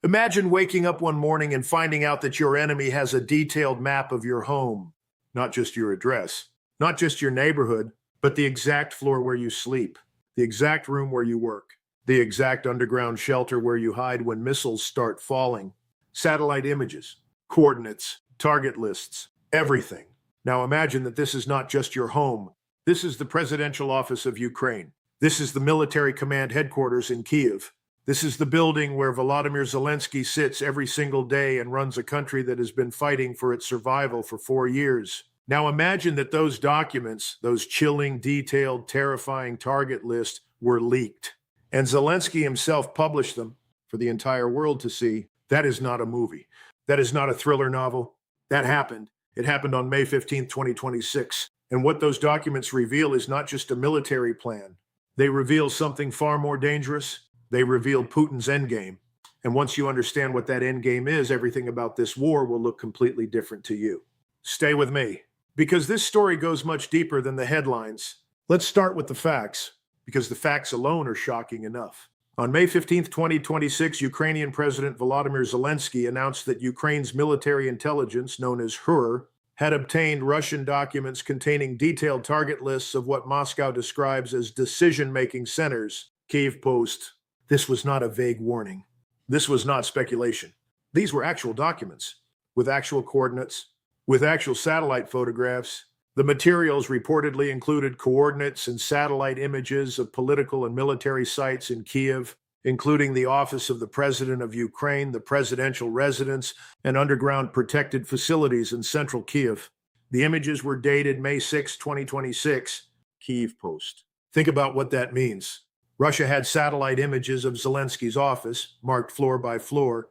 Imagine waking up one morning and finding out that your enemy has a detailed map of your home, not just your address, not just your neighborhood, but the exact floor where you sleep, the exact room where you work, the exact underground shelter where you hide when missiles start falling, satellite images, coordinates, target lists, everything. Now imagine that this is not just your home. This is the presidential office of Ukraine. This is the military command headquarters in Kyiv. This is the building where Volodymyr Zelenskyy sits every single day and runs a country that has been fighting for its survival for 4 years. Now imagine that those documents, those chilling, detailed, terrifying target lists, were leaked. And Zelenskyy himself published them for the entire world to see. That is not a movie. That is not a thriller novel. That happened. It happened on May 15th, 2026. And what those documents reveal is not just a military plan. They reveal something far more dangerous. They reveal Putin's endgame. And once you understand what that endgame is, everything about this war will look completely different to you. Stay with me, because this story goes much deeper than the headlines. Let's start with the facts, because the facts alone are shocking enough. On May 15th, 2026, Ukrainian President Volodymyr Zelenskyy announced that Ukraine's military intelligence, known as HUR, had obtained Russian documents containing detailed target lists of what Moscow describes as decision-making centers. Kyiv Post. This was not a vague warning. This was not speculation. These were actual documents, with actual coordinates, with actual satellite photographs. The materials reportedly included coordinates and satellite images of political and military sites in Kyiv, including the office of the President of Ukraine, the presidential residence, and underground protected facilities in central Kyiv. The images were dated May 6, 2026, Kyiv Post. Think about what that means. Russia had satellite images of Zelensky's office, marked floor by floor,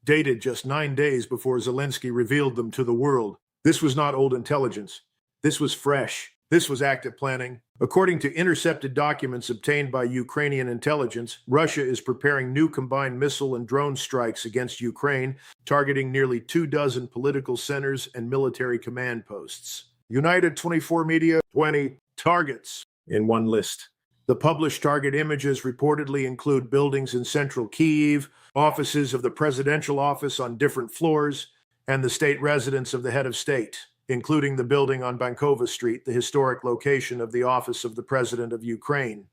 dated just 9 days before Zelenskyy revealed them to the world. This was not old intelligence. This was fresh. This was active planning. According to intercepted documents obtained by Ukrainian intelligence, Russia is preparing new combined missile and drone strikes against Ukraine, targeting nearly 24 political centers and military command posts. United 24 Media, 20 targets in one list. The published target images reportedly include buildings in central Kyiv, offices of the presidential office on different floors, and the state residence of the head of state, including the building on Bankova Street, the historic location of the office of the President of Ukraine.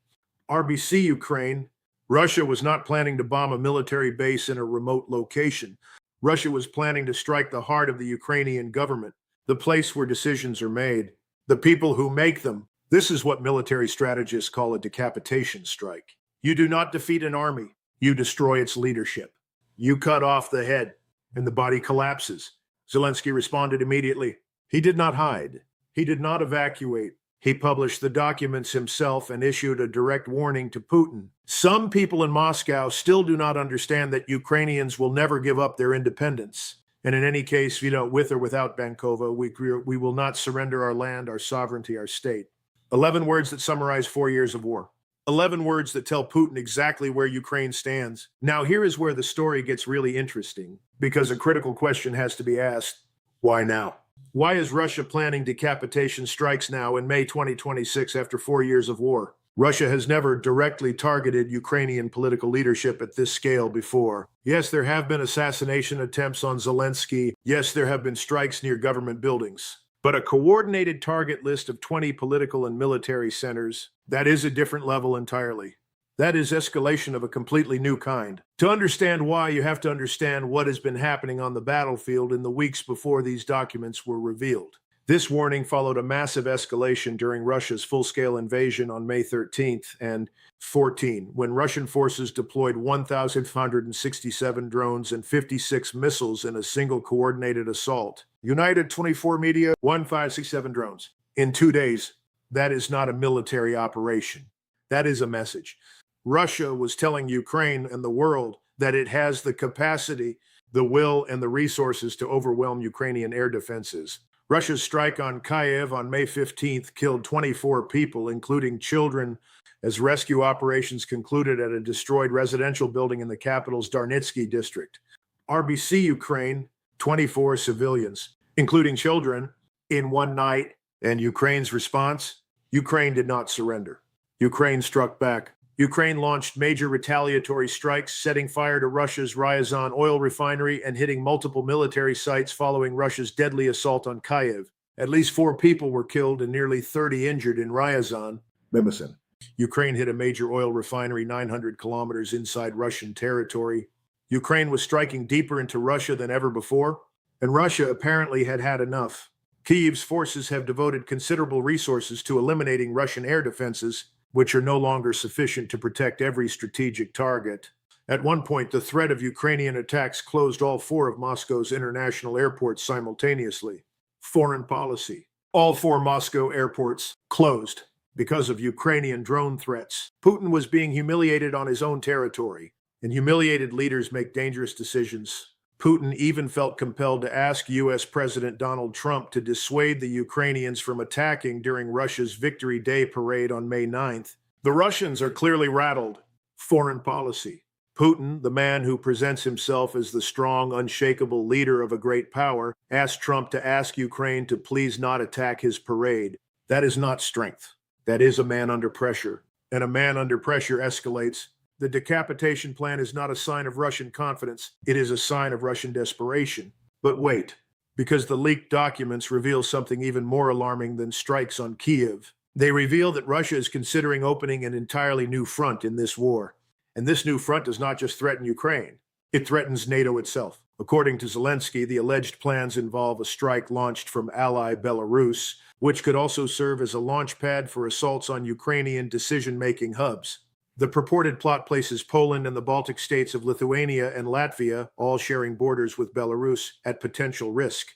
RBC Ukraine. Russia was not planning to bomb a military base in a remote location. Russia was planning to strike the heart of the Ukrainian government, the place where decisions are made, the people who make them. This is what military strategists call a decapitation strike. You do not defeat an army. You destroy its leadership. You cut off the head, and the body collapses. Zelenskyy responded immediately. He did not hide. He did not evacuate. He published the documents himself and issued a direct warning to Putin. Some people in Moscow still do not understand that Ukrainians will never give up their independence. And in any case, with or without Bankova, we will not surrender our land, our sovereignty, our state. 11 words that summarize 4 years of war. 11 words that tell Putin exactly where Ukraine stands. Now, here is where the story gets really interesting, because a critical question has to be asked. Why now? Why is Russia planning decapitation strikes now in May 2026 after 4 years of war? Russia has never directly targeted Ukrainian political leadership at this scale before. Yes, there have been assassination attempts on Zelenskyy. Yes, there have been strikes near government buildings. But a coordinated target list of 20 political and military centers, that is a different level entirely. That is escalation of a completely new kind. To understand why, you have to understand what has been happening on the battlefield in the weeks before these documents were revealed. This warning followed a massive escalation during Russia's full-scale invasion on May 13th and 14, when Russian forces deployed 1,567 drones and 56 missiles in a single coordinated assault. United 24 Media, 1,567 drones. In 2 days, that is not a military operation. That is a message. Russia was telling Ukraine and the world that it has the capacity, the will, and the resources to overwhelm Ukrainian air defenses. Russia's strike on Kyiv on May 15th killed 24 people, including children, as rescue operations concluded at a destroyed residential building in the capital's Darnitsky district. RBC Ukraine, 24 civilians, including children, in one night. And Ukraine's response? Ukraine did not surrender. Ukraine struck back. Ukraine launched major retaliatory strikes, setting fire to Russia's Ryazan oil refinery and hitting multiple military sites following Russia's deadly assault on Kyiv. At least 4 people were killed and nearly 30 injured in Ryazan. Mimicin. Ukraine hit a major oil refinery 900 kilometers inside Russian territory. Ukraine was striking deeper into Russia than ever before, and Russia apparently had had enough. Kyiv's forces have devoted considerable resources to eliminating Russian air defenses, which are no longer sufficient to protect every strategic target. At one point, the threat of Ukrainian attacks closed all 4 of Moscow's international airports simultaneously. Foreign policy. All 4 Moscow airports closed because of Ukrainian drone threats. Putin was being humiliated on his own territory, and humiliated leaders make dangerous decisions. Putin even felt compelled to ask U.S. President Donald Trump to dissuade the Ukrainians from attacking during Russia's Victory Day parade on May 9th. The Russians are clearly rattled. Foreign policy. Putin, the man who presents himself as the strong, unshakable leader of a great power, asked Trump to ask Ukraine to please not attack his parade. That is not strength. That is a man under pressure. And a man under pressure escalates. The decapitation plan is not a sign of Russian confidence. It is a sign of Russian desperation. But wait, because the leaked documents reveal something even more alarming than strikes on Kyiv. They reveal that Russia is considering opening an entirely new front in this war. And this new front does not just threaten Ukraine. It threatens NATO itself. According to Zelensky, the alleged plans involve a strike launched from ally Belarus, which could also serve as a launch pad for assaults on Ukrainian decision-making hubs. The purported plot places Poland and the Baltic states of Lithuania and Latvia, all sharing borders with Belarus, at potential risk.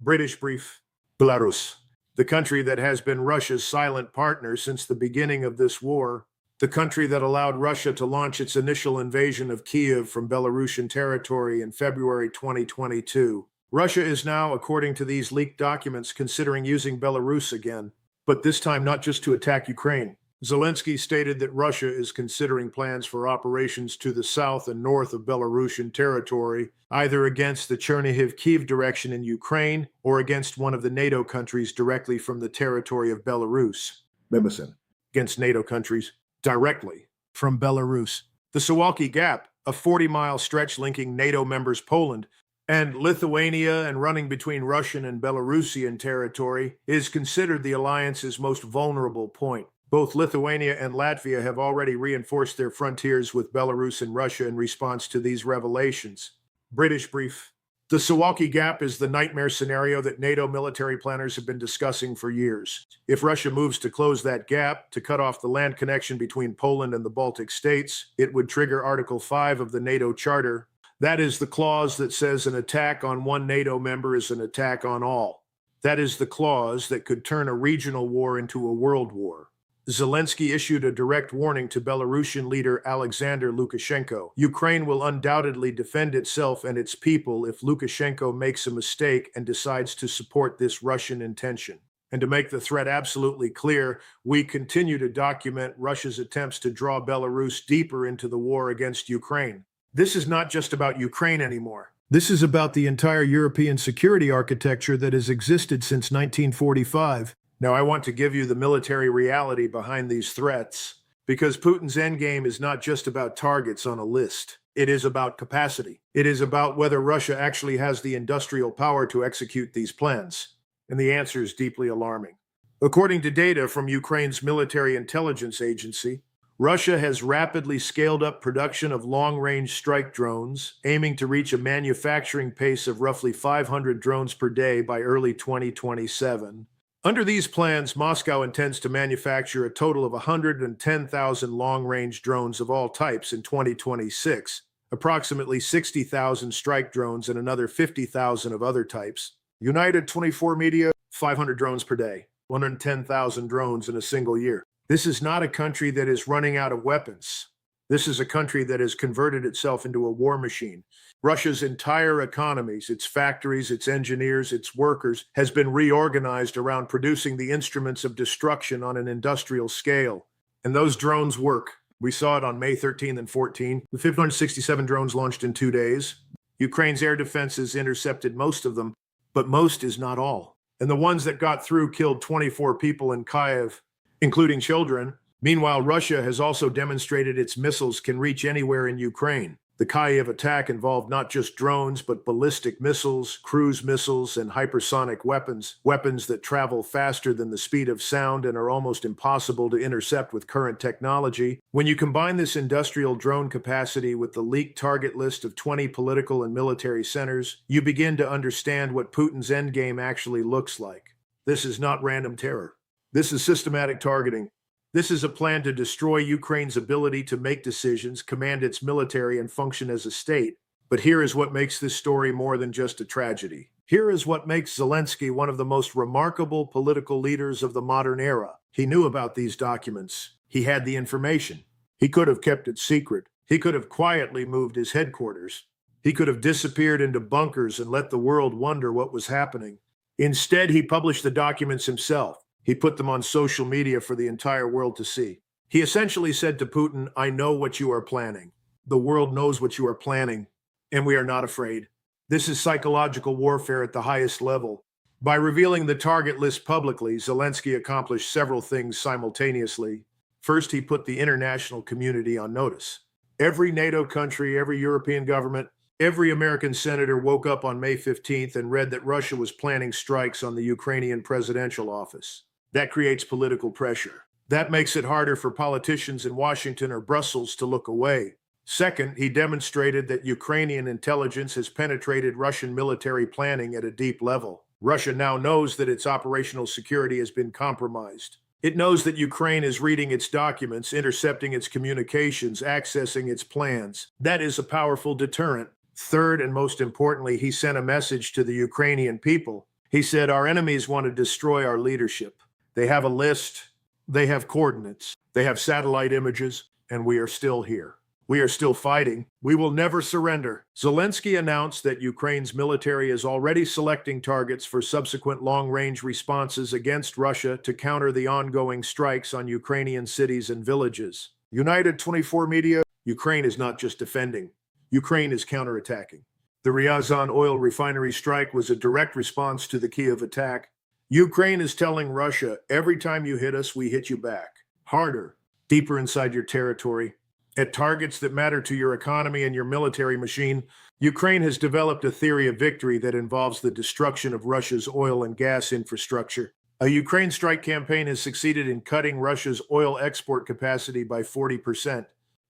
British brief. Belarus, the country that has been Russia's silent partner since the beginning of this war, the country that allowed Russia to launch its initial invasion of Kyiv from Belarusian territory in February 2022. Russia is now, according to these leaked documents, considering using Belarus again, but this time not just to attack Ukraine. Zelensky stated that Russia is considering plans for operations to the south and north of Belarusian territory, either against the Chernihiv-Kyiv direction in Ukraine or against one of the NATO countries directly from the territory of Belarus. Mimicin. Against NATO countries directly from Belarus. The Suwalki Gap, a 40-mile stretch linking NATO members Poland and Lithuania and running between Russian and Belarusian territory, is considered the alliance's most vulnerable point. Both Lithuania and Latvia have already reinforced their frontiers with Belarus and Russia in response to these revelations. British brief. The Suwalki Gap is the nightmare scenario that NATO military planners have been discussing for years. If Russia moves to close that gap, to cut off the land connection between Poland and the Baltic states, it would trigger Article 5 of the NATO Charter. That is the clause that says an attack on one NATO member is an attack on all. That is the clause that could turn a regional war into a world war. Zelensky issued a direct warning to Belarusian leader Alexander Lukashenko. Ukraine will undoubtedly defend itself and its people if Lukashenko makes a mistake and decides to support this Russian intention. And to make the threat absolutely clear, we continue to document Russia's attempts to draw Belarus deeper into the war against Ukraine. This is not just about Ukraine anymore. This is about the entire European security architecture that has existed since 1945. Now, I want to give you the military reality behind these threats, because Putin's endgame is not just about targets on a list. It is about capacity. It is about whether Russia actually has the industrial power to execute these plans. And the answer is deeply alarming. According to data from Ukraine's military intelligence agency, Russia has rapidly scaled up production of long-range strike drones, aiming to reach a manufacturing pace of roughly 500 drones per day by early 2027. Under these plans, Moscow intends to manufacture a total of 110,000 long-range drones of all types in 2026, approximately 60,000 strike drones and another 50,000 of other types. United 24 Media, 500 drones per day, 110,000 drones in a single year. This is not a country that is running out of weapons. This is a country that has converted itself into a war machine. Russia's entire economies, its factories, its engineers, its workers, has been reorganized around producing the instruments of destruction on an industrial scale. And those drones work. We saw it on May 13 and 14. The 567 drones launched in 2 days. Ukraine's air defenses intercepted most of them, but most is not all. And the ones that got through killed 24 people in Kyiv, including children. Meanwhile, Russia has also demonstrated its missiles can reach anywhere in Ukraine. The Kyiv attack involved not just drones, but ballistic missiles, cruise missiles, and hypersonic weapons, weapons that travel faster than the speed of sound and are almost impossible to intercept with current technology. When you combine this industrial drone capacity with the leaked target list of 20 political and military centers, you begin to understand what Putin's endgame actually looks like. This is not random terror. This is systematic targeting. This is a plan to destroy Ukraine's ability to make decisions, command its military, and function as a state. But here is what makes this story more than just a tragedy. Here is what makes Zelensky one of the most remarkable political leaders of the modern era. He knew about these documents. He had the information. He could have kept it secret. He could have quietly moved his headquarters. He could have disappeared into bunkers and let the world wonder what was happening. Instead, he published the documents himself. He put them on social media for the entire world to see. He essentially said to Putin, I know what you are planning. The world knows what you are planning, and we are not afraid. This is psychological warfare at the highest level. By revealing the target list publicly, Zelensky accomplished several things simultaneously. First, he put the international community on notice. Every NATO country, every European government, every American senator woke up on May 15th and read that Russia was planning strikes on the Ukrainian presidential office. That creates political pressure. That makes it harder for politicians in Washington or Brussels to look away. Second, he demonstrated that Ukrainian intelligence has penetrated Russian military planning at a deep level. Russia now knows that its operational security has been compromised. It knows that Ukraine is reading its documents, intercepting its communications, accessing its plans. That is a powerful deterrent. Third, and most importantly, he sent a message to the Ukrainian people. He said, our enemies want to destroy our leadership. They have a list, they have coordinates, they have satellite images, and we are still here. We are still fighting. We will never surrender. Zelensky announced that Ukraine's military is already selecting targets for subsequent long-range responses against Russia to counter the ongoing strikes on Ukrainian cities and villages. United 24 Media, Ukraine is not just defending. Ukraine is counterattacking. The Ryazan oil refinery strike was a direct response to the Kyiv attack. Ukraine is telling Russia, every time you hit us, we hit you back. Harder, deeper inside your territory, at targets that matter to your economy and your military machine. Ukraine has developed a theory of victory that involves the destruction of Russia's oil and gas infrastructure. A Ukraine strike campaign has succeeded in cutting Russia's oil export capacity by 40%.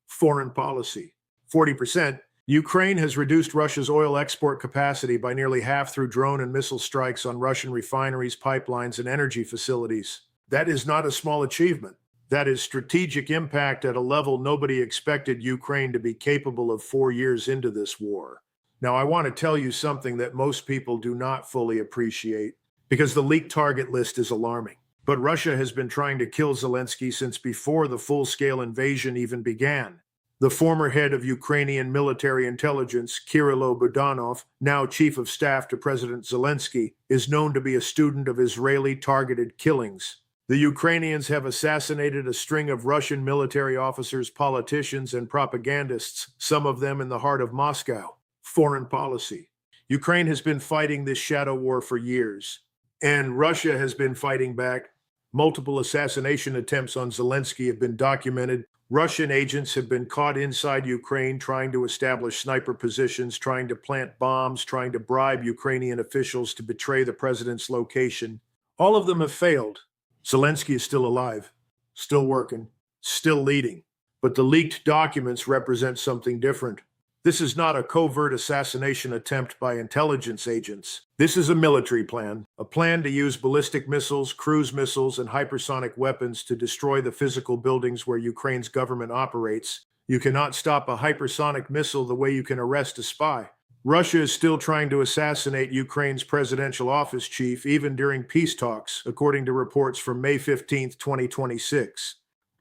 Foreign policy. 40%. Ukraine has reduced Russia's oil export capacity by nearly half through drone and missile strikes on Russian refineries, pipelines, and energy facilities. That is not a small achievement. That is strategic impact at a level nobody expected Ukraine to be capable of 4 years into this war. Now, I want to tell you something that most people do not fully appreciate, because the leaked target list is alarming. But Russia has been trying to kill Zelensky since before the full-scale invasion even began. The former head of Ukrainian military intelligence, Kirilo Budanov, now chief of staff to President Zelensky, is known to be a student of Israeli targeted killings. The Ukrainians have assassinated a string of Russian military officers, politicians, and propagandists, some of them in the heart of Moscow. Foreign policy. Ukraine has been fighting this shadow war for years, and Russia has been fighting back. Multiple assassination attempts on Zelensky have been documented. Russian agents have been caught inside Ukraine trying to establish sniper positions, trying to plant bombs, trying to bribe Ukrainian officials to betray the president's location. All of them have failed. Zelensky is still alive, still working, still leading. But the leaked documents represent something different. This is not a covert assassination attempt by intelligence agents. This is a military plan, a plan to use ballistic missiles, cruise missiles, and hypersonic weapons to destroy the physical buildings where Ukraine's government operates. You cannot stop a hypersonic missile the way you can arrest a spy. Russia is still trying to assassinate Ukraine's presidential office chief even during peace talks, according to reports from May 15, 2026.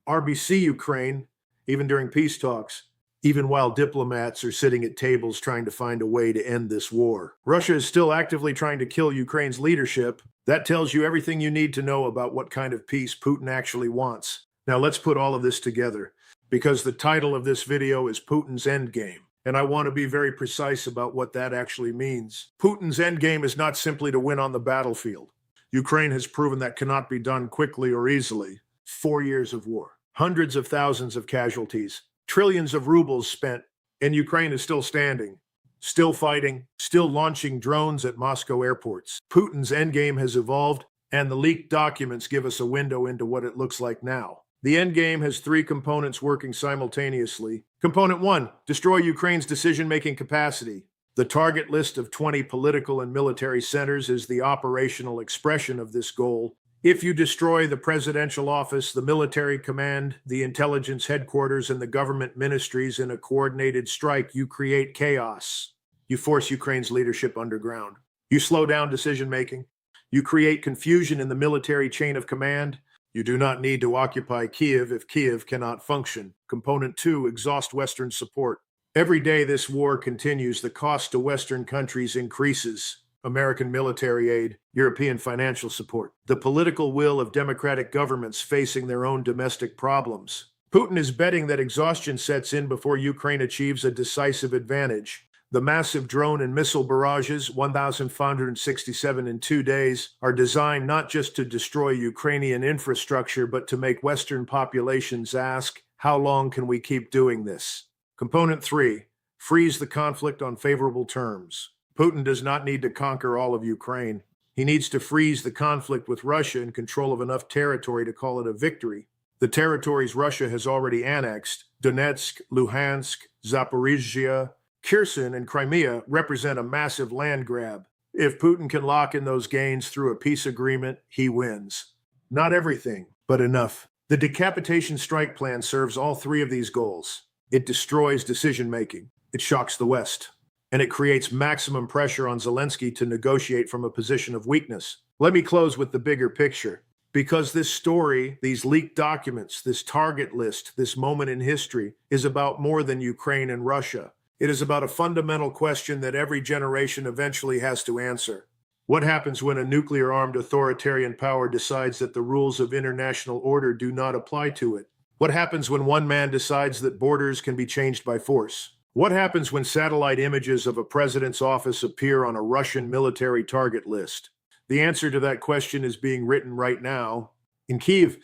RBC Ukraine, even during peace talks, even while diplomats are sitting at tables trying to find a way to end this war. Russia is still actively trying to kill Ukraine's leadership. That tells you everything you need to know about what kind of peace Putin actually wants. Now let's put all of this together, because the title of this video is Putin's Endgame. And I want to be very precise about what that actually means. Putin's endgame is not simply to win on the battlefield. Ukraine has proven that cannot be done quickly or easily. 4 years of war. hundreds of thousands of casualties, trillions of rubles spent, and Ukraine is still standing, still fighting, still launching drones at Moscow airports. Putin's endgame has evolved, and the leaked documents give us a window into what it looks like now. The endgame has three components working simultaneously. Component 1, destroy Ukraine's decision-making capacity. The target list of 20 political and military centers is the operational expression of this goal. If you destroy the presidential office, the military command, the intelligence headquarters, and the government ministries in a coordinated strike, you create chaos. You force Ukraine's leadership underground. You slow down decision-making. You create confusion in the military chain of command. You do not need to occupy Kiev if Kiev cannot function. Component 2, exhaust Western support. Every day this war continues, the cost to Western countries increases. American military aid, European financial support, the political will of democratic governments facing their own domestic problems. Putin is betting that exhaustion sets in before Ukraine achieves a decisive advantage. The massive drone and missile barrages, 1,567 in 2 days, are designed not just to destroy Ukrainian infrastructure, but to make Western populations ask, how long can we keep doing this? Component 3, freeze the conflict on favorable terms. Putin does not need to conquer all of Ukraine. He needs to freeze the conflict with Russia in control of enough territory to call it a victory. The territories Russia has already annexed, Donetsk, Luhansk, Zaporizhzhia, Kherson, and Crimea, represent a massive land grab. If Putin can lock in those gains through a peace agreement, he wins. Not everything, but enough. The decapitation strike plan serves all three of these goals. It destroys decision-making. It shocks the West. And it creates maximum pressure on Zelensky to negotiate from a position of weakness. Let me close with the bigger picture. Because this story, these leaked documents, this target list, this moment in history is about more than Ukraine and Russia. It is about a fundamental question that every generation eventually has to answer. What happens when a nuclear-armed authoritarian power decides that the rules of international order do not apply to it? What happens when one man decides that borders can be changed by force? What happens when satellite images of a president's office appear on a Russian military target list? The answer to that question is being written right now in Kyiv,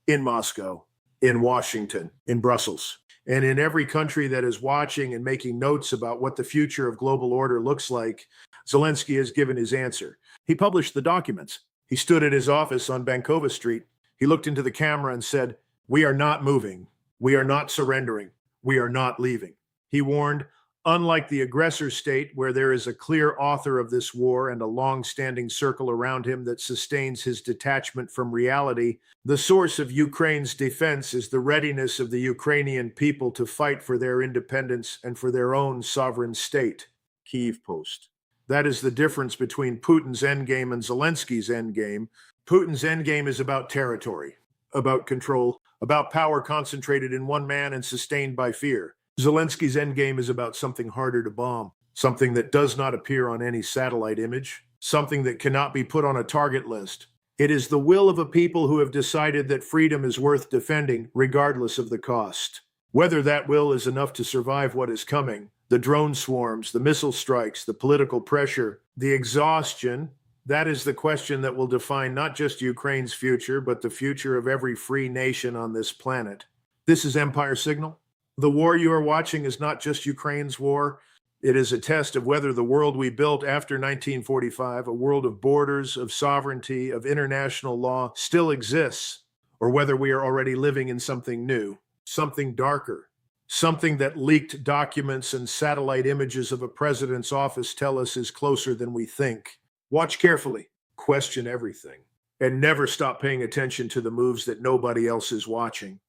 in Moscow, in Washington, in Brussels, and in every country that is watching and making notes about what the future of global order looks like. Zelensky has given his answer. He published the documents. He stood at his office on Bankova Street. He looked into the camera and said, "We are not moving. We are not surrendering. We are not leaving." He warned, unlike the aggressor state, where there is a clear author of this war and a long-standing circle around him that sustains his detachment from reality, the source of Ukraine's defense is the readiness of the Ukrainian people to fight for their independence and for their own sovereign state. Kyiv Post. That is the difference between Putin's endgame and Zelensky's endgame. Putin's endgame is about territory, about control, about power concentrated in one man and sustained by fear. Zelensky's endgame is about something harder to bomb, something that does not appear on any satellite image, something that cannot be put on a target list. It is the will of a people who have decided that freedom is worth defending, regardless of the cost. Whether that will is enough to survive what is coming, the drone swarms, the missile strikes, the political pressure, the exhaustion, that is the question that will define not just Ukraine's future, but the future of every free nation on this planet. This is Empire Signal. The war you are watching is not just Ukraine's war. It is a test of whether the world we built after 1945, a world of borders, of sovereignty, of international law, still exists, or whether we are already living in something new, something darker, something that leaked documents and satellite images of a president's office tell us is closer than we think. Watch carefully, question everything, and never stop paying attention to the moves that nobody else is watching.